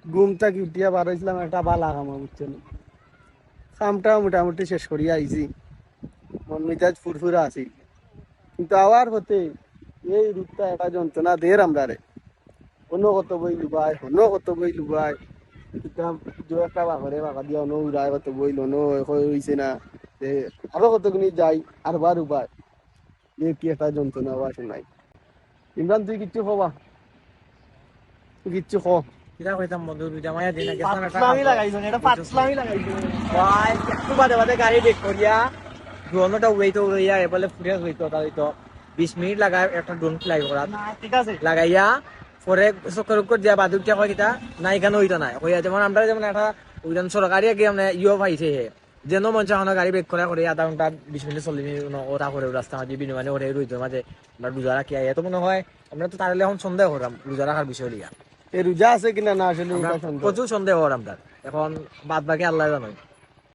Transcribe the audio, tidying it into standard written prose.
ঘুম থেকে উঠিয়া বার হয়েছিলাম একটা বালা কামা, বুঝছেন? কামটা মোটামুটি শেষ করিয়া আইছি, মন মেজাজ ফুরফুরা আছি। কিন্তু আবার হতে এই রূপটা একটা যন্ত্রণা দের আমরা রে। অন্য কত বই লুবাই, অন্য কত বই লুবাই, দু একটা বাঘরে বাঘা দিয়া অন্য উড়াই কত বই লনো হয়েছে না। আরো কতগুলি যাই আর বার উপায়, কি একটা যন্ত্রণা আবার শোনাই। ইমরান তুই কিচ্ছু খবা, তুই কিচ্ছু খ। কিটা কইতাম বন্ধু, দুইটা মায়া দিন আগে পাতলামি লাগাইছেন, এটা পাতলামি লাগাইছেন। ভাই একটু বাদে বাদে গাড়ি বেক করিয়া ড্রোনটা উড়াইতো উড়াইয়া এবারে ফুটে হইতো তাইতো 20 মিনিট লাগায় একটা ড্রোন ফ্লাই করা না ঠিক আছে। লাগাইয়া পরে চক্কর উক্কর দিয়া বাদুরটা কয় কিতা না এখানে হইতো না হইয়া, যেমন আমরা যেমন একটা ওইজন সরকারি আগে মানে ইয়ে পাইছে হে যেন মঞ্চ এখন গাড়ি বেক করা করে আধা ঘন্টা 20 মিনিট 40 মিনিট ওরা করে রাস্তা মাঝে বিনিময় করে রইতো মাঝে আমরা রোজা রাখি এত মনে হয়। আমরা তো তাহলে এখন সন্দেহ করলাম রোজা রাখার বিষয় লিয়া, এ রোজা আছে কিনা না আসলে আমরা এটা সন্দেহ। প্রচুর সন্দেহ কর আমরা এখন, বাদ বাকি আল্লাহ জানাই।